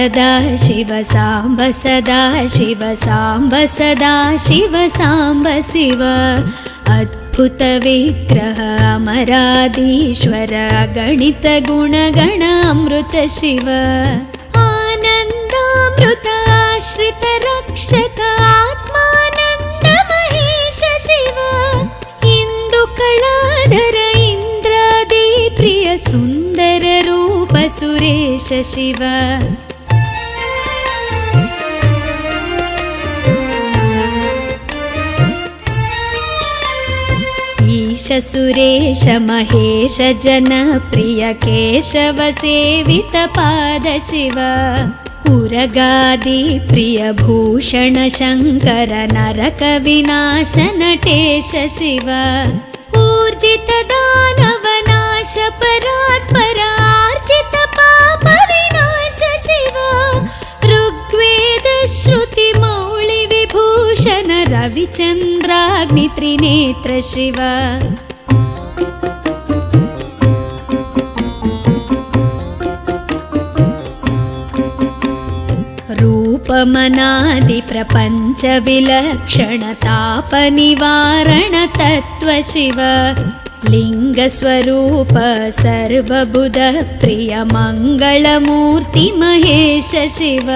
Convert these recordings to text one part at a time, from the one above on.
सदा शिव साम्ब सदा शिव साम्ब सदा शिव साम्ब शिव अद्भुत विग्रह अमराधीश्वर अगणित गुणगण अमृत शिव आनन्दामृत आश्रित रक्षक आत्मानन्द महेश शिव इंदुकलाधर इंद्रादि प्रिय सुंदर रूप सुरेश शिव ईश सुरेश महेश जन प्रिय केशव सेवित पाद शिव उरगादि प्रिय भूषण शंकर नरक विनाश नटेश शिव ऊर्जित दानव नाश परात्पर आर्जित पाप विनाश शिव ऋग्वेद श्रुति मौळि विभूषण रविचंद्राग्नि त्रिनेत्र शिव रूपमनादि प्रपंच विलक्षण ताप निवारण तत्व शिव लिंग स्वरूप सर्वबुध प्रिय मंगल मूर्ति महेश शिव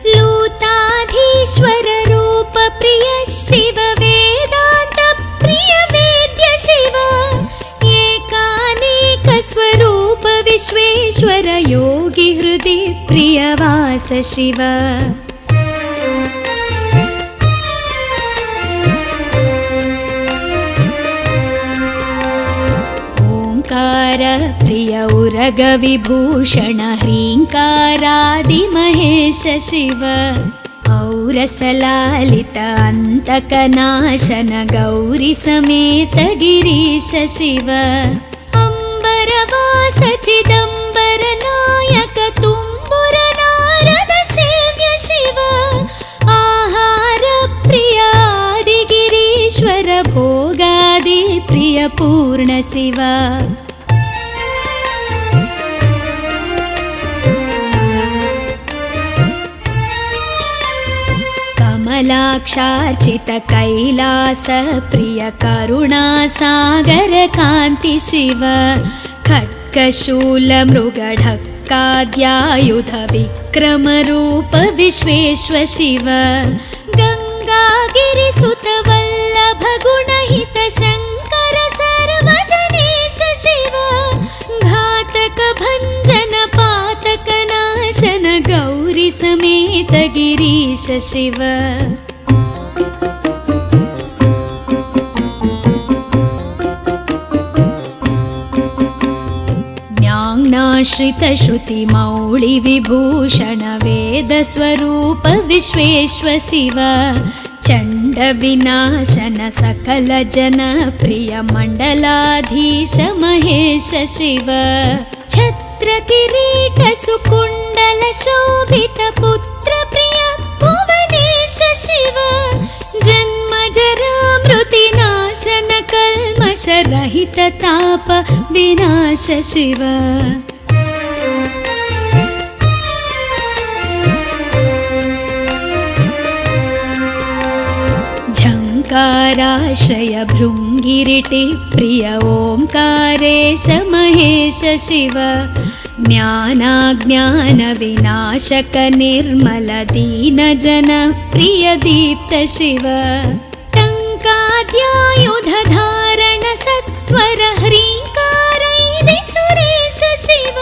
लूताधीश्वर रूप प्रिय शिव वेदांत प्रिय वेद्य शिव एकानेक स्वरूप विश्वेश्वर योगी हृदि प्रिय वास शिव ओंकार प्रिय उरग विभूषण ह्रींकारादि महेश शिव औरसलालित अंतकनाशन गौरी समेत गिरीश शिव अंबरवास चिदंबर नायक तुम्बुर नारद सेव्य शिव आहार प्रिय आदि गिरीश्वर भोगादि प्रिय पूर्ण शिव कमलाक्षार्चित कैलास प्रिय करुणा सागर कांति शिव खड्गशूल मृगढक्काद्यायुध विक्रम रूप विश्वेश्वर शिव गंगागिरिसुत वल्लभ गुणहित शंकर सर्वजनेश शिव घातक भंजन पातक नाशन गौरी समेत गिरीश शिव ज्ञानाश्रित श्रुति मौळि विभूषण वेद स्वरूप विश्वेश्वर शिव चंड विनाशन सकल जन प्रिय मंडलाधीश महेश शिव छत्र किरीट सुकुंडल शोभित पुत्र प्रिय भुवनेश शिव जन्म जरा मृति नाशन कल्मष रहित ताप विनाश शिव झंकाराश्रय भृंगिरिटि प्रिय ओंकारेश महेश शिव ज्ञानाज्ञान विनाशक निर्मल दीन जन प्रिय दीप्त शिव टंकाद्यायुध धारण सत्वर ह्रींकारैदि सुरेश शिव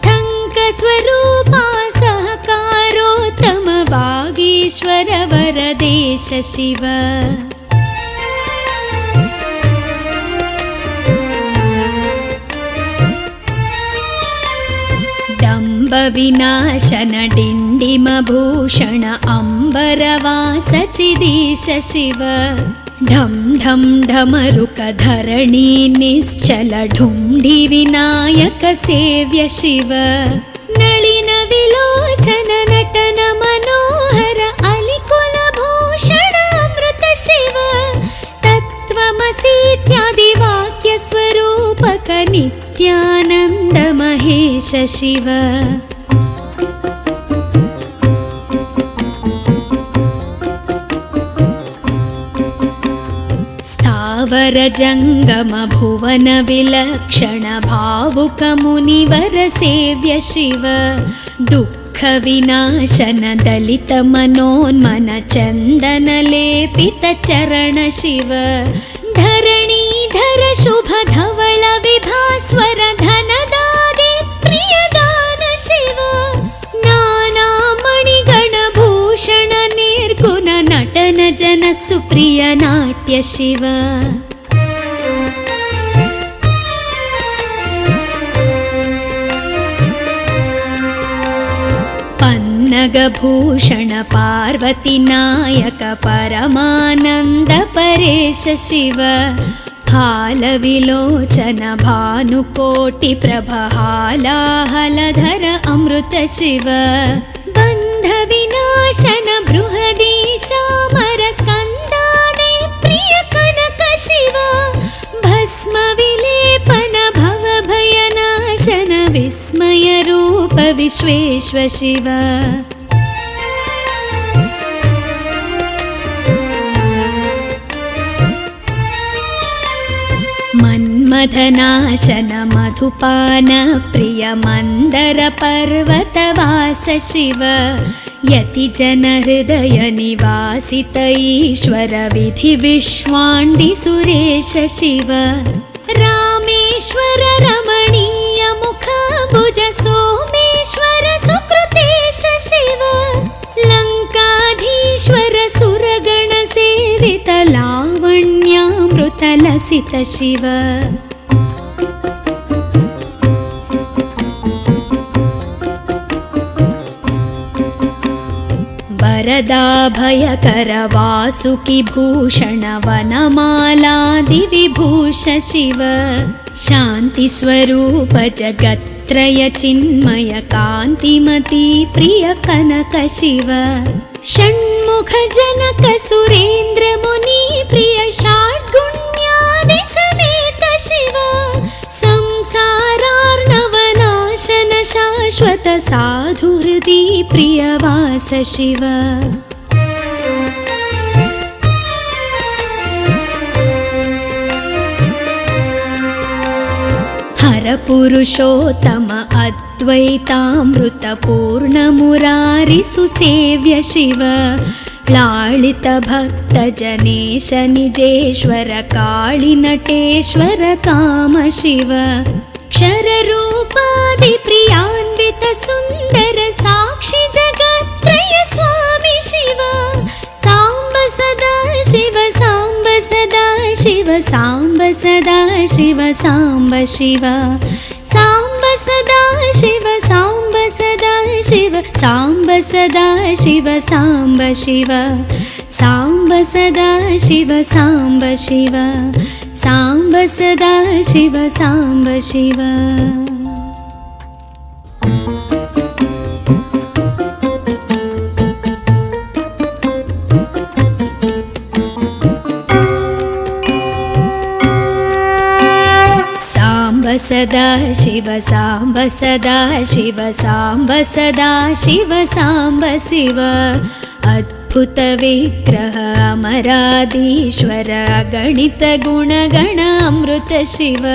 ठंक स्वरूपा सहकारोत्तम वागीश्वर वरदेश शिव डंब विनाशन डिंडिम भूषण अंबरवास चिदीश शिव ढम ढम ढमरुक धरणी निश्चल ढुंढि विनायक सेव्य शिव नलिन विलोचन नटन मनोहर अलिकुल भूषण अमृत शिव तत्त्वमसीत्यादि वाक्य स्वरूपक नित्यानंद महेश शिव स्थावर जङ्गम भुवन विलक्षण भावुक मुनिवर सेव्य शिव दुःख विनाशन दलित मनोन्मन चन्दन लेपित चरण शिव धरणीधर शुभ धवल विभास्वर धनदादि प्रियदान शिव नाना मणिगण भूषण निर्गुण नटन जन सुप्रिय नाट्य शिव पन्नगभूषण पार्वती नायक परमानन्द परेश शिव हालविलोचन भानुकोटि प्रभ हालाहलधर अमृत शिव बन्ध विनाशन बृहदीशामर स्कन्दाने प्रिय कनक शिव भस्म विलेपन भव भयनाशन विस्मय रूप विश्वेश्व शिव मन्मथनाशन मधुपान प्रिय मन्दर पर्वतवास शिव यति जन हृदय निवासित ईश्वर विधि विश्वाण्डि सुरेश शिव रामेश्वर रमणीय मुखाम्बुज सोमेश्वर सुकृतेश शिव लङ्काधीश्वर सुरगण सेवित लावण्यामृत लसित शिव वरदाभयकर वासुकि भूषण वनमालादि विभूष शिव शान्ति स्वरूप जगत्त्रय चिन्मय कान्तिमती प्रिय कनक शिव षण्मुख जनक सुरेन्द्र मुनि प्रिय षड्गुण्यादि समेत शिव संसारार्णवनाशन शाश्वत साधुहृदि प्रियवास शिव हर पुरुषोत्तम अद्वैतामृत पूर्ण मुरारि सुसेव्य शिव लालित भक्त जनेश निजेश्वर काळि नटेश्वर काम शिव क्षर रूपादि प्रियान्वित सुन्दर साक्षि जगत्त्रय स्वामी शिव साम्ब सदा शिव साम्ब सदा शिव साम्ब सदा शिव साम्ब शिव साम्ब सदा शिव साम्ब सदा शिव साम्ब सदा शिव साम्ब शिव साम्ब सदा शिव साम्ब शिव साम्ब सदा शिव साम्ब शिव सदा शिव साम्ब सदा शिव साम्ब सदा शिव साम्ब शिव अद्भुत विग्रह अमराधीश्वर गणित गुणगण अमृत शिव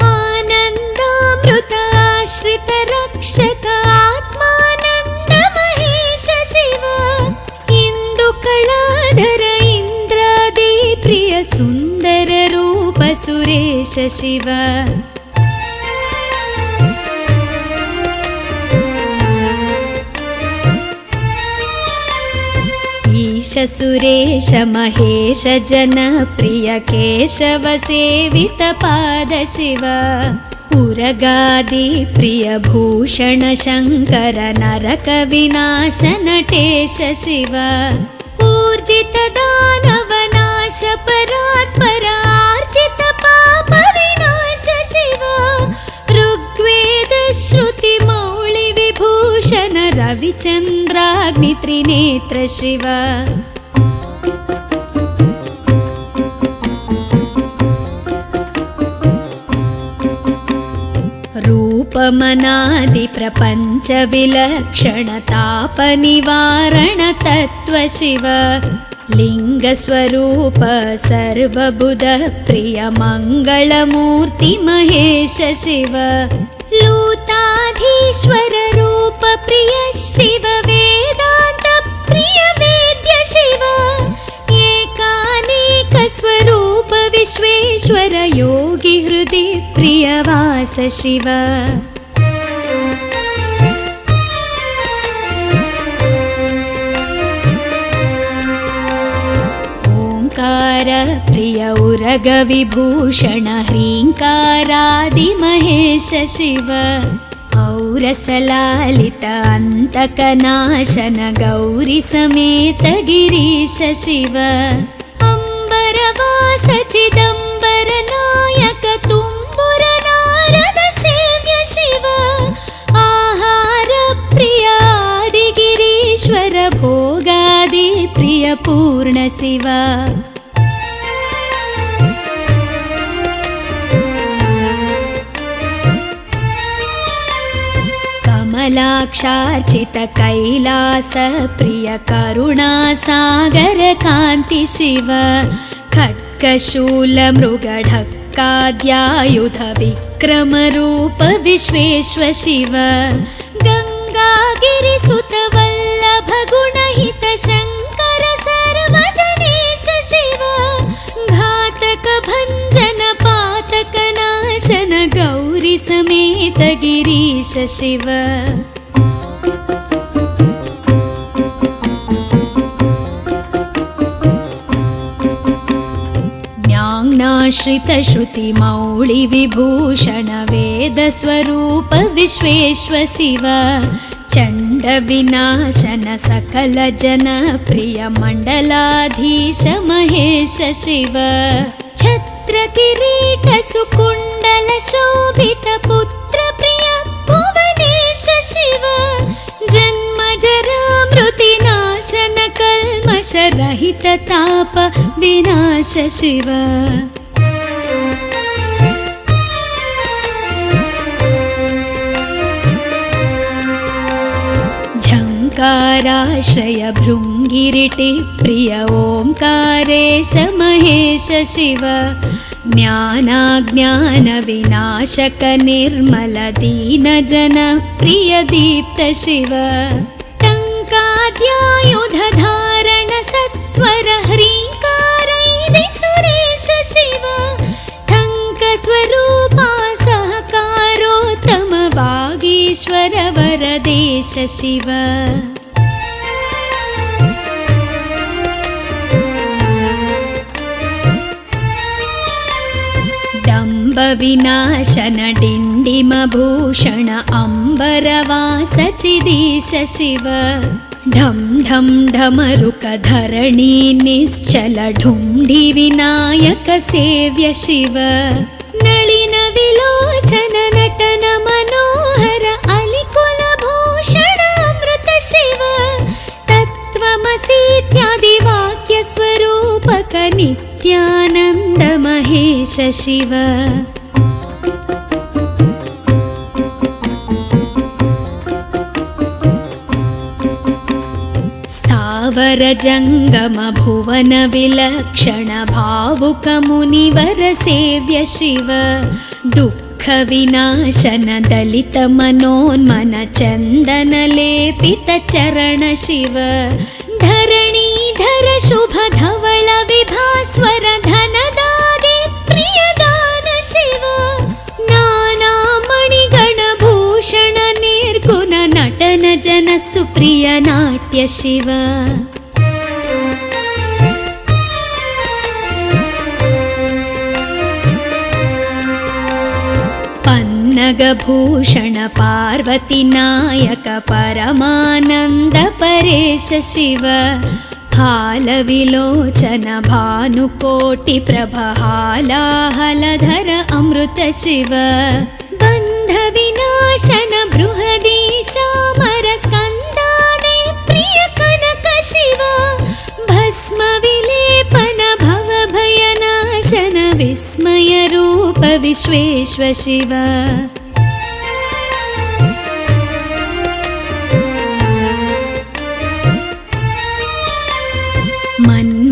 आनन्दामृत आश्रित रक्षक आत्मानन्द महेश शिव इंदु कलाधर इंद्रादि प्रिय सुन्दर रूप सुरेश शिव ईश सुरेश महेश जन प्रिय केशव सेवित पाद शिव उरगादि प्रिय भूषण शंकर नरक विनाश नटेश शिव ऊर्जित दानव नाश परात्पर आर्जित पाप विनाश शिव ऋग्वेद श्रुति मौळि विभूषण रविचन्द्राग्नि त्रिनेत्र शिव रूपमनादि प्रपंच विलक्षण ताप निवारण तत्व शिव लिङ्गस्वरूप सर्वबुधप्रिय मङ्गलमूर्ति महेश शिव लूताधीश्वर रूप प्रिय शिव वेदान्त प्रिय वेद्य शिव एकानेक स्वरूप विश्वेश्वर योगी हृदि प्रियवास शिव प्रिय उरग विभूषण ह्रीङ्कारादि महेश शिव औरसलालित अन्तकनाशन गौरी समेत गिरीश शिव अम्बरवास चिदम्बर नायक तुम्बुर नारद सेव्य शिव आहार प्रिय आदिगिरीश्वर भोगादि प्रिय पूर्ण शिव कमलाक्षार्चित कैलास प्रिय करुणा सागर कान्ति शिव खड्गशूल मृगढक्काद्यायुध विक्रम रूप विश्वेश्वर शिव गंगागिरिसुत वल्लभ गुणहित शंकर सर्वजनेश शिव घातक भंजन पातक नाशन गौरी समेत गिरीश शिव ज्ञानाश्रित श्रुति मौळि विभूषण वेद स्वरूप विश्वेश्वर शिव चंड विनाशन सकल जन प्रिय मंडलाधीश महेश शिव छत्र किरीट सुकुंडल शोभित पुत्र प्रिय भुवनेश शिव जन्म जरा मृति नाशन कल्मष रहित ताप विनाश शिव झंकाराश्रय भृंगिरिटि प्रिय ओंकारेश महेश शिव ज्ञानाज्ञान विनाशक निर्मल दीन जन प्रिय दीप्त शिव टंकाद्यायुध धारण सत्वर ह्रींकारैदि सुरेश शिव ठंक स्वरूपा सहकारोत्तम वागीश्वर वरदेश शिव विनाशन डिंडिम भूषण अंबरवास चिदीश शिव ढम ढम ढमरुक धरणी निश्चल ढुंढि विनायक सेव्य शिव नलिन विलोचन नटन मनोहर अलिकुल भूषण अमृत शिव तत्त्वमसीत्यादि वाक्य स्वरूपक नित्यानंद महेश शिव स्थावर जंगम भुवन विलक्षण भावुक मुनिवर सेव्य शिव दुःख विनाशन दलित मनोन्मन चंदन लेपित चरण शिव धरणीधर शुभ धवल विभास्वर धनदादि प्रियदान शिव नाना मणिगण भूषण निर्गुण नटन जन सुप्रिय नाट्य शिव पन्नगभूषण पार्वती नायक परमानंद परेश शिव हालविलोचन भानुकोटि प्रभहालाहलधर अमृत शिव बंध विनाशन बृहदीशामर स्कंदाने प्रिय कनक शिव भस्म विलेपन भव भयनाशन विस्मय रूप विश्वेश्वर शिव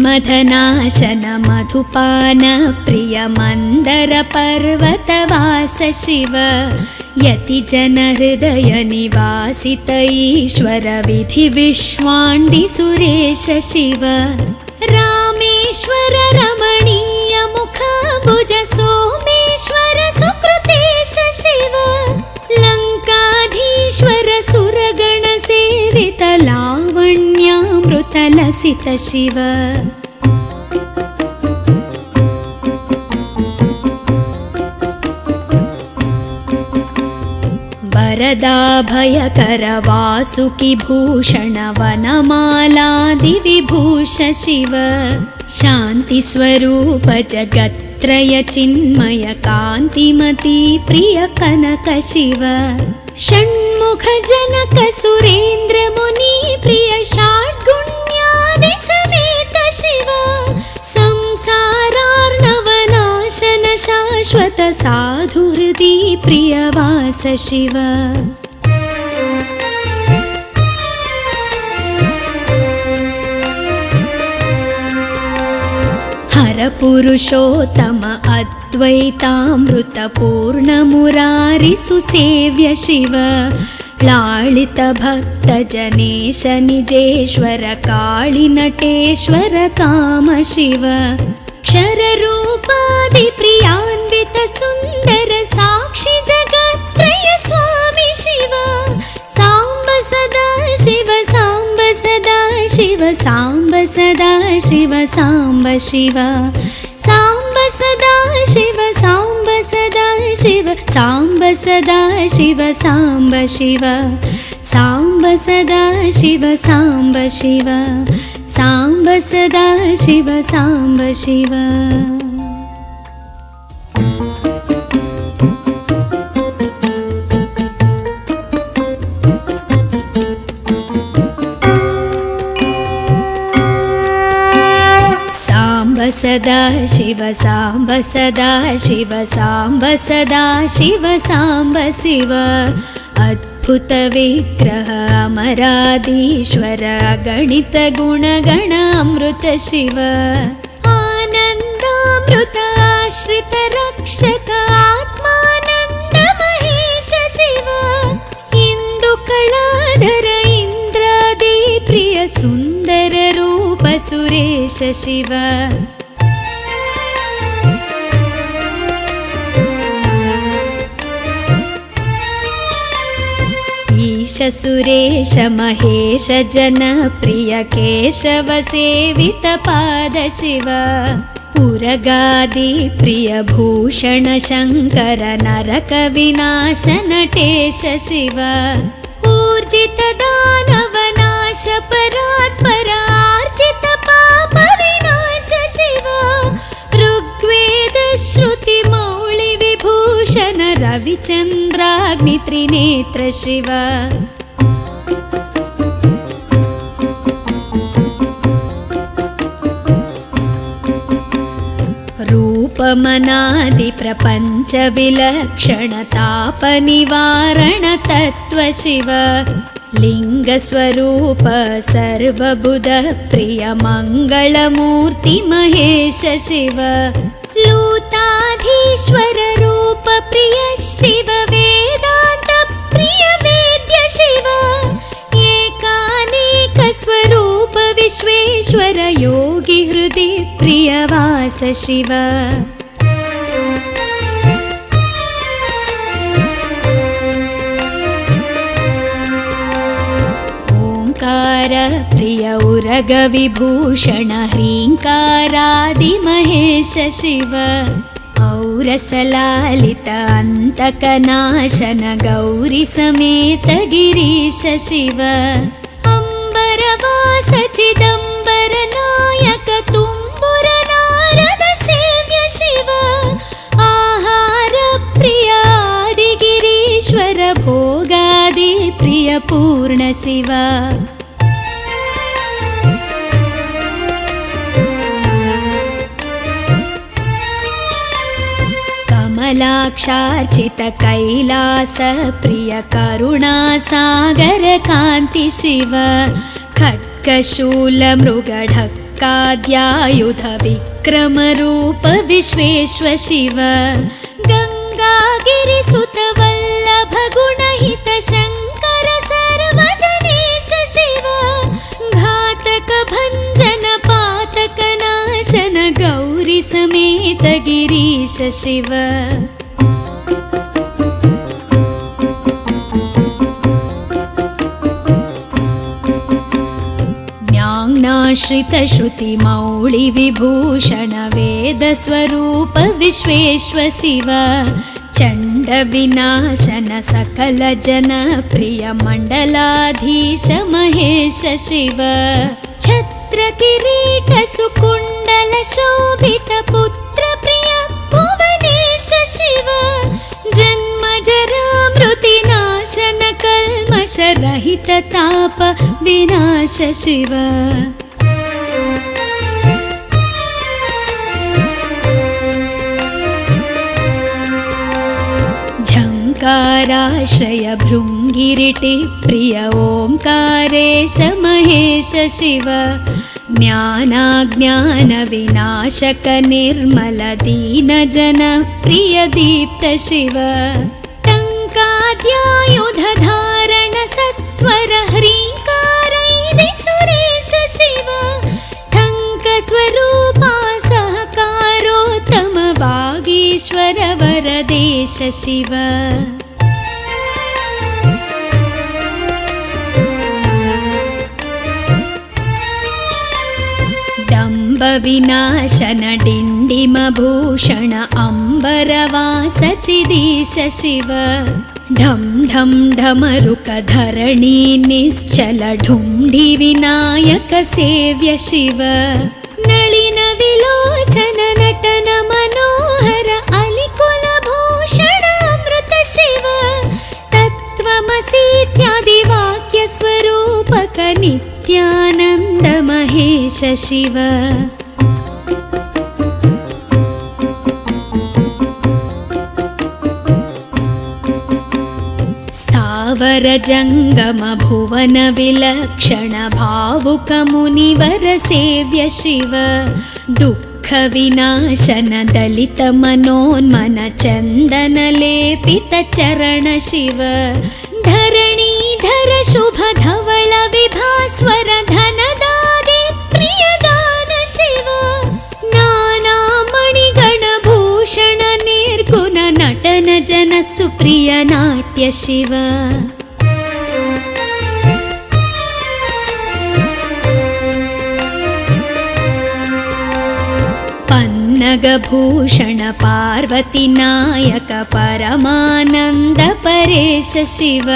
मन्मथनाशन मधुपान प्रिय मन्दर पर्वतवास शिव यति जन हृदय निवासित ईश्वर विधि विश्वाण्डि सुरेश शिव रामेश्वर रमणीय मुखाम्बुज सोमेश्वर सुकृतेश शिव लङ्काधीश्वर सुरगण सेवित लावण्यामृत लसित शिव वरदाभयकर वासुकि भूषण वनमालादिविभूष शिव शान्तिस्वरूप जगत्त्रय चिन्मय कान्तिमती प्रिय कनक शिव षण्मुख जनक सुरेन्द्र मुनि प्रिय षड्गुण्यादि समेत शिव संसारार्णवनाशन शाश्वत साधुहृदि प्रियवास शिव हर पुरुषोत्तम अद्वैतामृत पूर्ण मुरारि सुसेव्य शिव लालित भक्त जनेश निजेश्वर काळि नटेश्वर काम शिव क्षर रूपादि प्रियान्वित सुन्दर साक्षि जगत्त्रय स्वामी शिव साम्ब सदा शिव साम्ब सदा शिव साम्ब सदा शिव साम्ब शिव साम्ब सदा शिव साम्ब सदा शिव साम्ब सदा शिव साम्ब शिव साम्ब सदा शिव साम्ब शिव साम्ब सदा शिव साम्ब शिव सदा शिव साम्ब सदा शिव साम्ब सदा शिव साम्ब शिव अद्भुत विग्रह अमराधीश्वर गणित गुणगण अमृत शिव आनन्दामृत आश्रित रक्षक आत्मानन्द महेश शिव इन्दुकलाधर इन्द्रादि प्रिय सुन्दर रूप सुरेश शिव ईश सुरेश महेश जन प्रिय केशव सेवित पाद शिव उरगादि प्रिय भूषण शङ्कर नरक विनाश नटेश शिव ऊर्जित दानव नाश परात्पर आर्जित पाप विनाश शिव ऋग्वेद श्रुति मौळि विभूषण रविचन्द्राग्नि त्रिनेत्र शिव रूपमनादि प्रपञ्च विलक्षण ताप निवारण तत्व शिव लिंग स्वरूप सर्वबुध प्रिय मंगलमूर्ति महेश शिव लूताधीश्वर रूप प्रिय शिव वेदांत प्रिय वेद्य शिव एकानेक स्वरूप विश्वेश्वर योगी हृदय प्रियवास शिव प्रिय उरग विभूषण ह्रीङ्कारादि महेश शिव औरसलालित अन्तकनाशन गौरी समेत गिरीश शिव अम्बरवास चिदम्बर नायक तुम्बुर नारद सेव्य शिव आहार प्रिय आदिगिरीश्वर भोगादि प्रिय पूर्ण शिव कमलाक्षार्चित कैलास प्रिय करुणा सागर कान्ति शिव खड्गशूल मृगढक्क खड्गाद्यायुध विक्रमरूप विश्वेश्व शिव गङ्गागिरिसुत वल्लभ गुणहित शङ्कर सर्वजनेश शिव घातक भञ्जन पातक नाशन गौरी समेत गिरीश शिव ज्ञानाश्रित श्रुति मौळि विभूषण वेद स्वरूप विश्वेश्व शिव चण्ड विनाशन सकल जन प्रिय मण्डलाधीश महेश शिव छत्र किरीट सुकुण्डल शोभित पुत्र प्रिय भुवनेश शिव जन्म जरा मृति नाशन कल्मष रहित ताप विनाश शिव झङ्काराश्रय भृङ्गिरिटि प्रिय ओङ्कारेश महेश शिव ज्ञानाज्ञान विनाशक निर्मल दीन जन प्रिय दीप्त शिव टङ्काद्यायुध धारण सत्वर ह्रीङ्कारैदि सुरेश शिव ठङ्क स्वरूपा सहकारोत्तम वागीश्वर वरदेश शिव डम्ब विनाशन डिण्डिम भूषण अम्बरवास चिदीश शिव ढं ढं ढमरुक धरणी निश्चल ढुण्डि विनायक सेव्य शिव नलिन विलोचन नटन मनोहर अलिकुल भूषण अमृत शिव तत्त्वमसीत्यादि वाक्य स्वरूपक नित्यानन्द महेश शिव स्थावर जङ्गम भुवन विलक्षण भावुक मुनिवर सेव्य शिव दुःख विनाशन दलित मनोन्मन चन्दन लेपित चरण शिव धरणीधर शुभ धवल विभास्वर धनदादि प्रियदान शिव नाना मणिगण भूषण निर्गुण नटन जन सुप्रिय नाट्य शिव पन्नगभूषण पार्वती नायक परमानन्द परेश शिव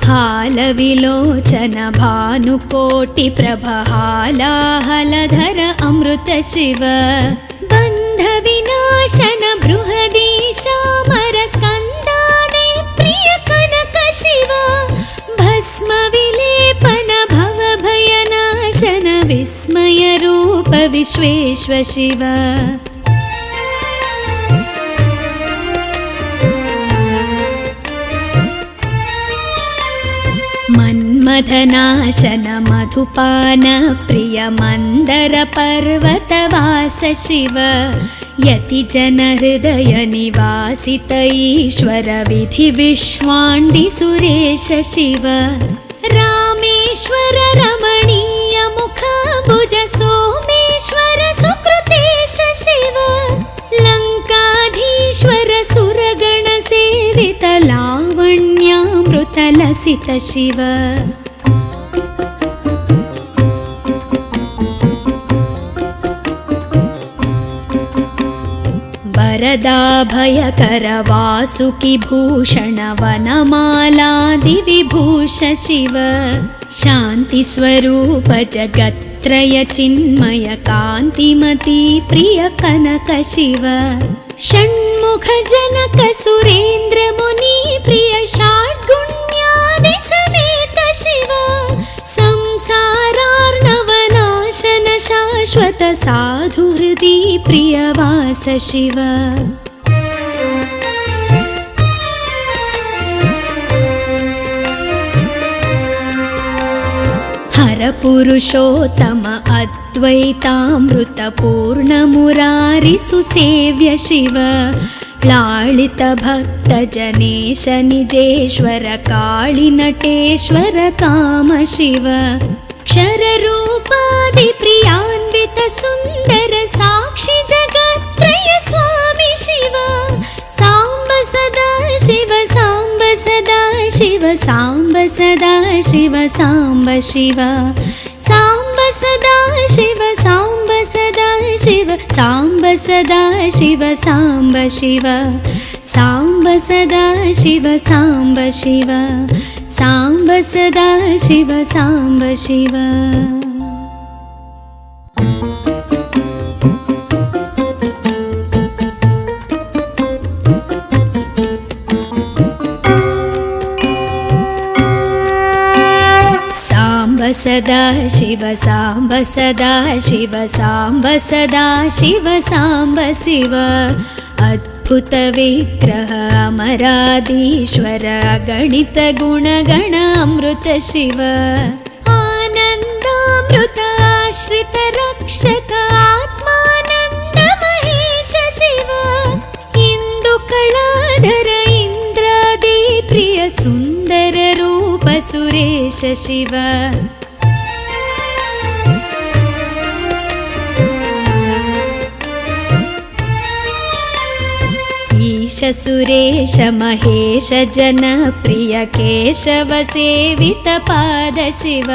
हालविलोचन भानुकोटि प्रभ हालाहलधर अमृत शिव बन्ध विनाशन बृहदीशामर स्कन्दादि प्रिय कनक शिव भस्म विलेपन भव भयनाशन विस्मय रूप विश्वेश्व शिव मन्मथनाशन मधुपान प्रिय मन्दर पर्वतवास शिव यति जन हृदय निवासित ईश्वर विधि विश्वाण्डि सुरेश शिव रामेश्वर रमणीय मुखाम्बुज सोमेश्वर सुकृतेश शिव लङ्काधीश्वर सुरगण सेवित लावण्यामृत लसित शिव वरदाभयकर वासुकि भूषण वनमालादि विभूष शिव शान्ति स्वरूप जगत्त्रय चिन्मय कान्तिमती प्रिय कनक शिव षण्मुख जनक सुरेन्द्र मुनि प्रिय षड्गुण्यादि समेत शिव संसारार्णवनाशन शाश्वत साधु हृदि प्रियवास शिव हर परपुरुषोत्तम अद्वैतामृतपूर्णमुरारिसुसेव्य शिव लालितभक्तजनेश निजेश्वर काळिनटेश्वर कामशिव क्षररूपादिप्रियान्वित सुन्दर साक्षि जगत्त्रय स्वामी शिव साम्ब सदा शिव साम्ब सदा शिव साम्ब सदा शिव साम्ब शिव साम्ब सदा शिव साम्ब सदा शिव साम्ब सदा शिव साम्ब शिव साम्ब सदा शिव साम्ब शिव साम्ब सदा शिव साम्ब शिव सदा शिव साम्ब सदा शिव साम्ब सदा शिव साम्ब शिव अद्भुत विग्रह अमराधीश्वर गणित गुणगण अमृत शिव आनन्दामृत आश्रित रक्षक आत्मानन्द महेश शिव इंदु कलाधर इंद्रादि प्रिय सुंदर रूप सुरेश शिव सुरेश महेश जनप्रिय केशव सेवित पाद शिव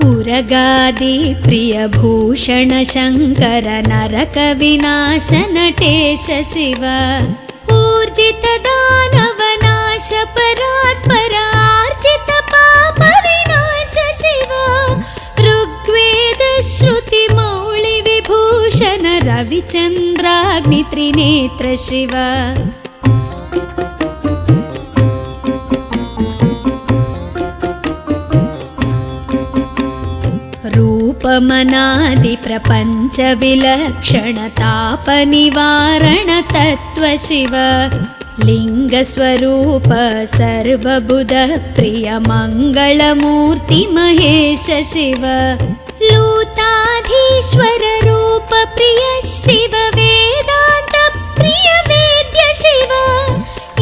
उरगादि प्रिय भूषण शंकर नरक विनाश नटेश शिव ऊर्जित दानव नाश परात्पर आर्जित पाप विनाश शिव ऋग्वेद श्रुति मौळि विभूषण रविचन्द्राग्नि त्रिनेत्र शिव रूपमनादि प्रपंच विलक्षण ताप निवारण तत्व शिव लिंग स्वरूप सर्वबुध प्रिय मंगलमूर्ति महेश शिव लूताधीश्वर रूप प्रिय शिव वेदांत प्रिय वेद्य शिव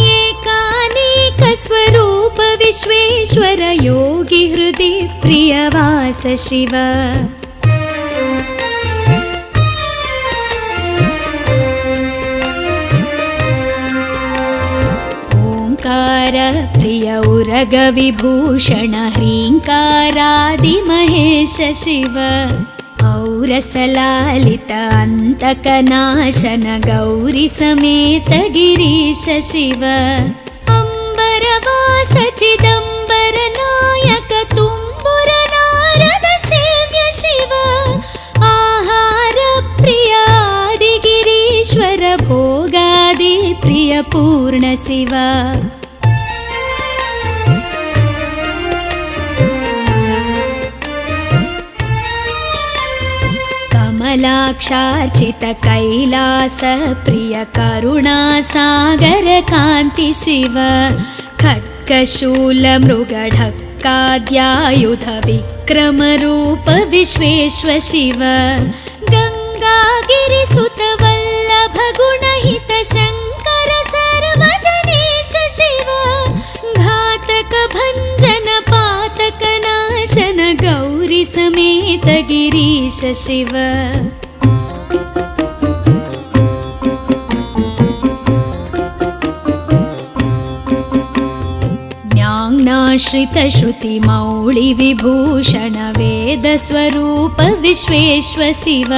एकानेक स्वरूप विश्वेश्वर योगी हृदि प्रियवास शिव ओंकार प्रिय उरग विभूषण ह्रींकारादि महेश शिव औरसलालित अंतकनाशन गौरी समेत गिरीश शिव अंबरवास चिदंबर नायक तुम्बुर नारद सेव्य शिव आहार प्रिय आदि गिरीश्वर भोगादि प्रिय पूर्ण शिव कमलाक्षार्चित कैलास प्रिय करुणा सागर कांति शिव खड्गशूल मृगढक्काद्यायुध विक्रम रूप विश्वेश्व शिव गंगागिरिसुत वल्लभ गुणहित शंकर सर्वजनेश शिव घातक भंजन पातक नाशन गौरी समेत गिरीश शिव ज्ञानाश्रित श्रुति मौळि विभूषण वेद स्वरूप विश्वेश्व शिव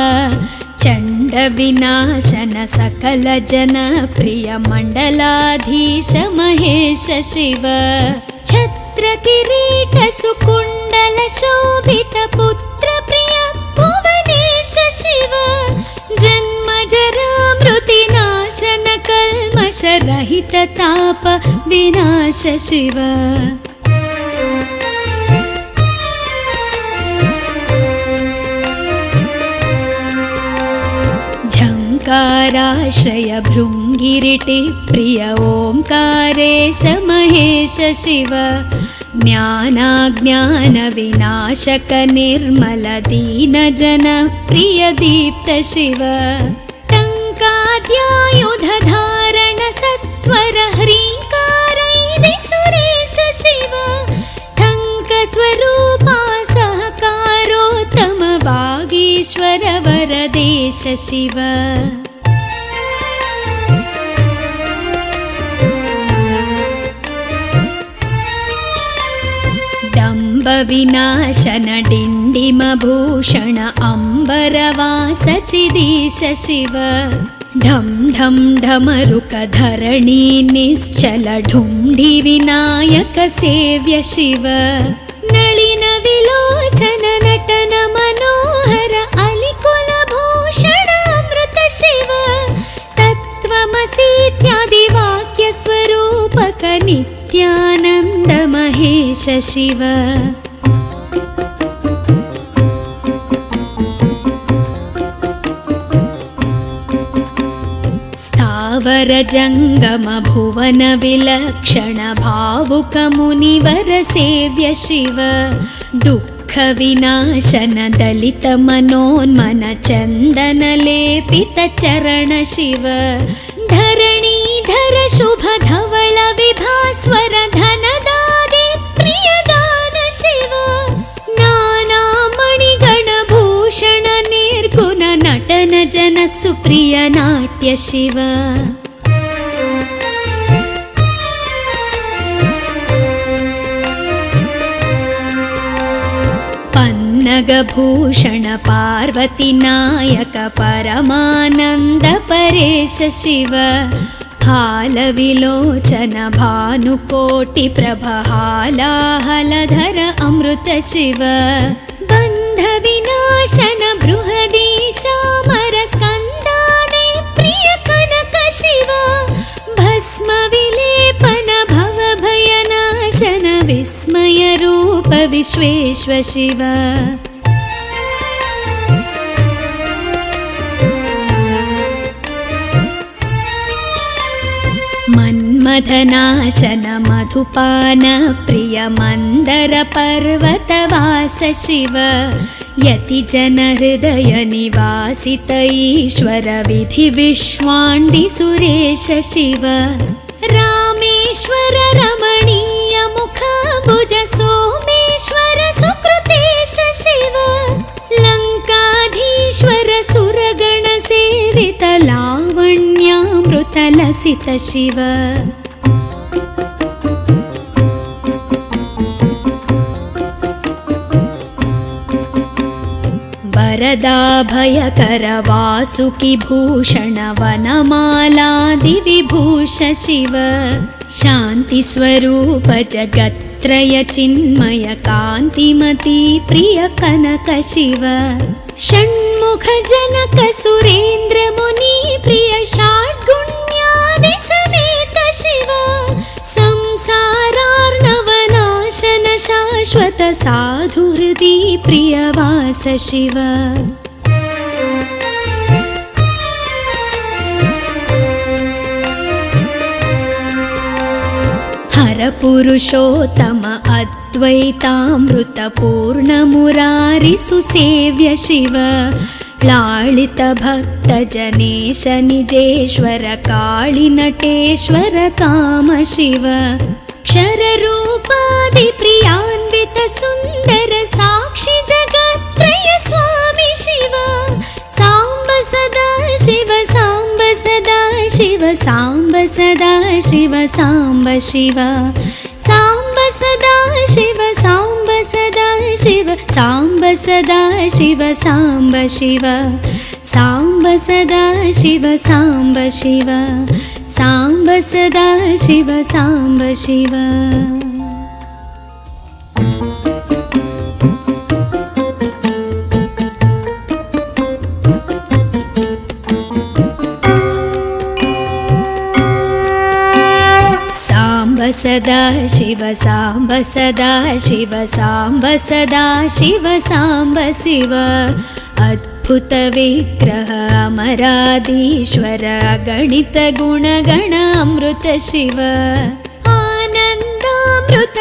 चंड विनाशन सकल जन प्रिय मंडलाधीश महेश शिव छत्र किरीट सुकुंडल शोभित पुत्र प्रिय भुवनेश शिव जन्म जरा मृति नाशन कल्मष रहित ताप विनाश शिव झंकाराश्रय भृंगिरिटि प्रिय ओंकारेश महेश शिव ज्ञानाज्ञानविनाशक निर्मल दीनजन प्रिय दीप्त शिव टङ्काद्यायुधधारण सत्वर ह्रीङ्कारैदि सुरेश शिव टङ्कस्वरूपा सहकारोत्तम वागीश्वर वरदेश शिव विनाशन डिण्डिमभूषण अम्बरवास चिदीश शिव ढं ढं ढमरुकधरणी निश्चल ढुण्ढि विनायक सेव्य शिव नलिन विलोचन नटन मनोहर अलिकुलभूषण अमृत शिव तत्त्वमसीत्यादि वाक्य स्वरूपक नित्यानन्द महेश शिव स्थावर जंगम भुवन विलक्षण भावुक मुनिवर सेव्य शिव दुःख विनाशन दलित मनोन्मन चंदन लेपित चरण शिव धरणीधर शुभ धवल विभास्वर धनदादि प्रियदान शिव नाना मणिगण भूषण निर्गुण नटन जन सुप्रिय नाट्य शिव पन्नगभूषण पार्वती नायक परमानंद परेश शिव हालविलोचन भानुकोटि प्रभहालाहलधर अमृत शिव बन्ध विनाशन बृहदीशामर स्कन्दादि प्रिय कनक शिव भस्म विलेपन भव भयनाशन विस्मय रूप विश्वेश्व शिव मन्मथनाशन मधुपान प्रिय मंदर पर्वतवास शिव यति जन हृदय निवासित ईश्वर विधि विश्वाण्डि सुरेश शिव रामेश्वर रमणीय मुखाम्बुज सोमेश्वर सुकृतेश शिव लंकाधीश्वर सुरगण सेवित लावण्यामृत लसित शिव वरदाभयकर वासुकि भूषण वनमालादि विभूष शिव शांति स्वरूप जगत्त्रय चिन्मय कान्तिमती प्रिय कनक शिव षण्मुख जनक सुरेन्द्र मुनि प्रिय षाड्गुण्यादि समेत शिव संसारार्णवनाशन शाश्वत साधुहृदि प्रियवास शिव हर पुरुषोत्तम अद्वैतामृत पूर्ण मुरारि सुसेव्य शिव लालित भक्त जनेश निजेश्वर काळि नटेश्वर काम शिव क्षर रूपादि प्रियान्वित सुंदर साक्षी जगत्त्रय स्वामी शिव सांब सदा शिव सांब सदा शिव सांब सदा शिव सांब शिव सांब सदा शिव सांब सदा शिव सांब सदा शिव सांब शिव सांब सदा शिव सांब शिव सांब सदा शिव सांब शिव सदा शिव सांब सदा शिव सांब सदा शिव सांब शिव अद्भुत विग्रह अमराधीश्वर गणित गुणगण अमृत शिव आनन्दामृत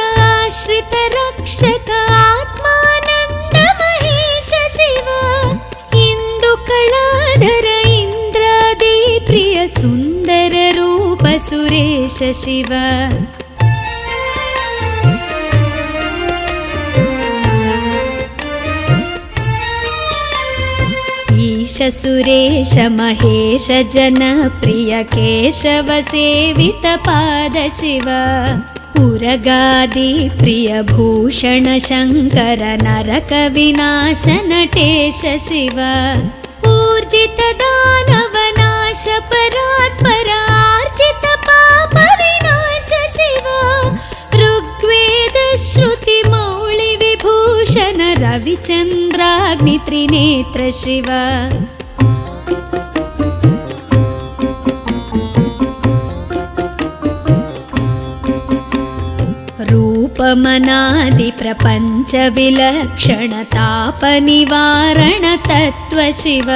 आश्रितरक्षक आत्मानन्द महेश शिव इन्दुकलाधर इन्द्रादि प्रिय सुन्दर रूप सुरेश शिव ईश सुरेश महेश जनप्रिय केशव सेवित पाद शिव उरगादि प्रिय भूषण शङ्कर नरक विनाश नटेश शिव ऊर्जित दानव नाश परात्परार्जित पाप विनाश शिव ऋग्वेद श्रुति मौळि विभूषण रविचन्द्राग्नि त्रिनेत्र शिव रूपमनादि प्रपञ्च विलक्षण ताप निवारण तत्व शिव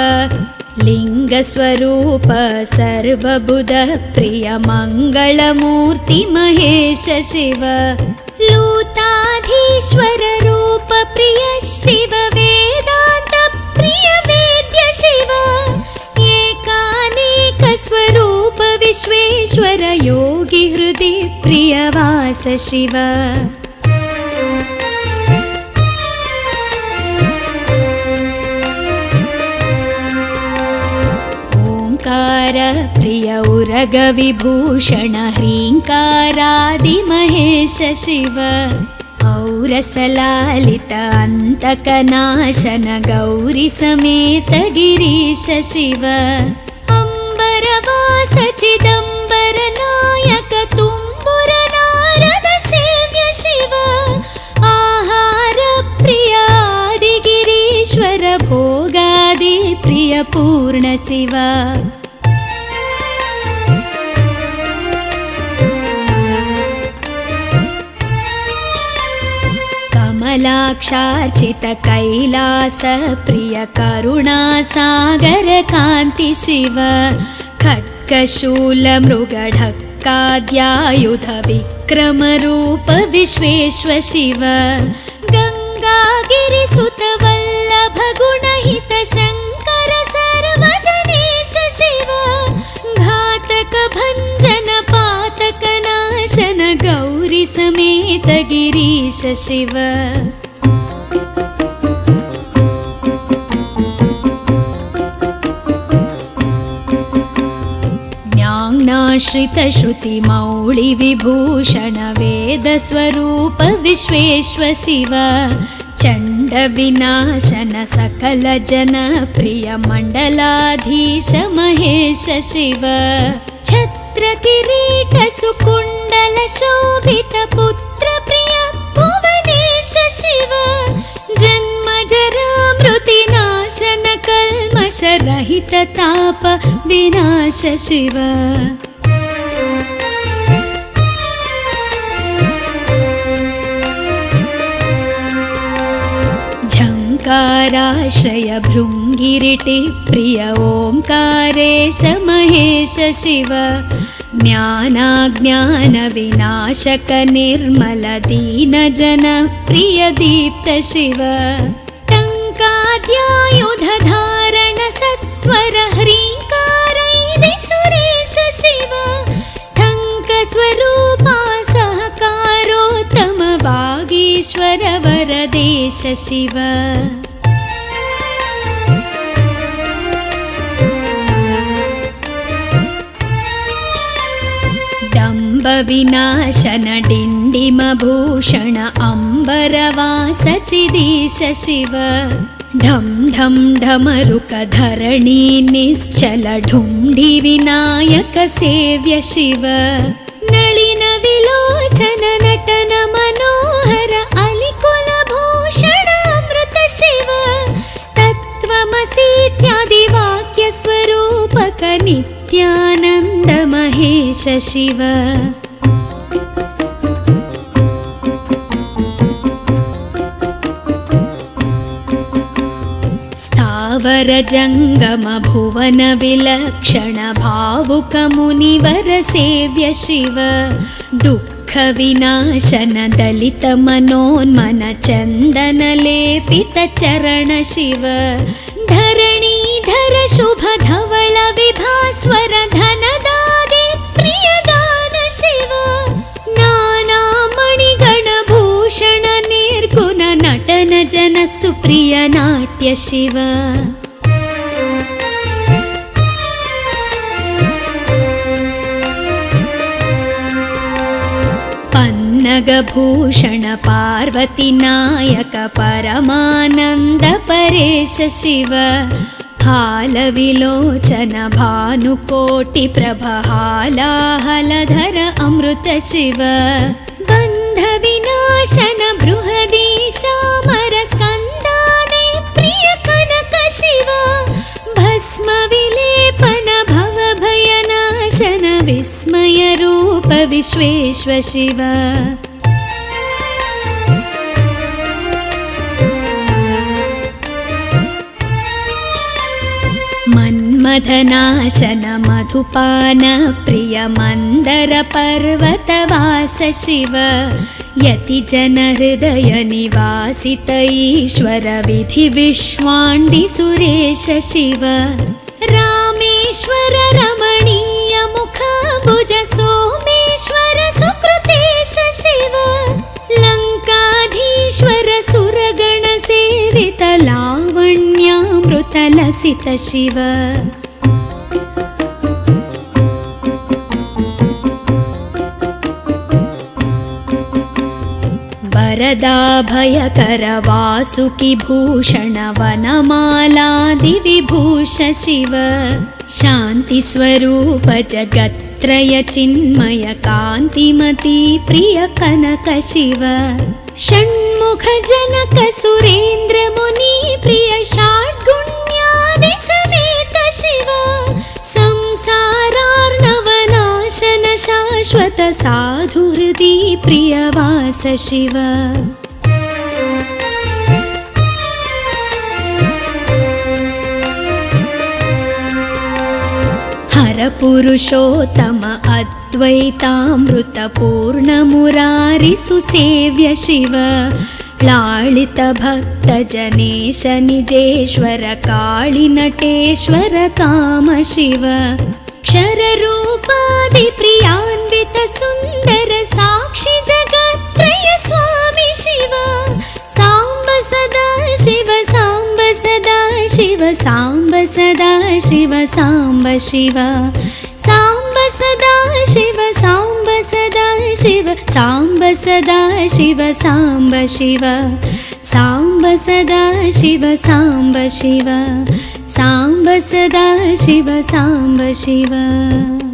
लिङ्गस्वरूप सर्वबुध प्रिय मङ्गलमूर्ति महेश शिव लूताधीश्वर रूप प्रिय शिव वेदान्त प्रिय वेद्य शिव एकानेक स्वरूप विश्वेश्वर योगी हृदि प्रिय वास शिव ओंकार प्रिय उरग विभूषण ह्रींकारादि महेश शिव औरसलालित अन्तकनाशन गौरी समेत गिरीश शिव अंबरवास चिदंबर नायक तुम्बुर नारद सेव्य शिव आहार प्रिय आदि गिरीश्वर भोगादि प्रिय पूर्ण शिव कमलाक्षार्चित कैलास प्रिय करुणा सागर कान्ति शिव खड्गशूल मृगढक्काद्यायुध विक्रम रूप विश्वेश्व शिव गंगागिरिसुत वल्लभ गुणहित शंकर सर्वजनेश शिव घातक भंजन पातक नाशन गौरी समेत गिरीश शिव ज्ञानाश्रित श्रुति मौळि विभूषण वेद स्वरूप विश्वेश्व शिव चंड विनाशन सकल जन प्रिय मंडलाधीश महेश शिव छत्र किरीट सुकुंडल शोभित पुत्र प्रिय भुवनेश शिव जन्म जरा मृति नाशन कल्मष रहित ताप विनाश शिव झंकाराश्रय भृंगिरिटि प्रिय ओंकारेश महेश शिव ज्ञानाज्ञान विनाशक निर्मल दीन जन प्रिय दीप्त शिव टंकाद्यायुध धारण सत्वर ह्रींकारैदि सुरेश शिव ठंक स्वरूपा सहकारोत्तम वागीश्वर वरदेश शिव विनाशन डिंडिम भूषण अंबरवास चिदीश शिव ढम ढम ढमरुक धरणी निश्चल ढुंढि विनायक सेव्य शिव नलिन विलोचन नटन मनोहर अलिकुल भूषण अमृत शिव तत्त्वमसीत्यादि वाक्य स्वरूपक नित्यानंद महेश शिव स्थावर जंगम भुवन विलक्षण भावुक मुनिवर सेव्य शिव दुःख दुःख विनाशन दलित मनोन्मन चन्दन लेपित चरण शिव धरणीधर शुभ धवल विभास्वर धनदादि प्रियदान शिव नाना मणिगणभूषण निर्गुण नटन जन सुप्रिय नाट्य शिव पन्नगभूषण पार्वती नायक परमानन्द परेश शिव हालविलोचन भानुकोटि प्रभहालाहलधर अमृत शिव बन्ध विनाशन बृहदीशामर स्कन्दादि प्रिय कनक शिव भस्म विलेपन भव भयनाशन विस्मय रूप विश्वेश्व शिव मन्मथनाशन मधुपान प्रिय मन्दर पर्वतवास शिव यति जन हृदय निवासित ईश्वर विधि विश्वाण्डि सुरेश शिव रामेश्वर रमणीय मुखाम्बुज सोमेश्वर सुकृतेश शिव लङ्काधीश्वर सुरगण सेवित लावण्यामृत लसित शिव वरदाभयकर वासुकि भूषण वनमालादि विभूष शिव शान्ति स्वरूप जगत्त्रय चिन्मय कान्तिमती प्रिय कनक शिव षण्मुख जनक सुरेन्द्र मुनि प्रिय षड्गुण्यादि समेत शिव संसारार्णवनाशन शाश्वत साधुहृदि प्रियवास शिव हर पुरुषोत्तम अद्वैतामृत पूर्ण मुरारि सुसेव्य शिव लालित भक्त जनेश निजेश्वर काळि नटेश्वर काम शिव क्षर रूपादि प्रियान्वित सुन्दर साक्षि जगत्त्रय स्वामी शिव साम्ब सदा शिव साम्ब सदा शिव साम्ब सदा शिव साम्ब शिव साम्ब सदा शिव साम्ब सदा शिव साम्ब सदा शिव साम्ब शिव साम्ब सदा शिव साम्ब शिव साम्ब सदा शिव साम्ब शिव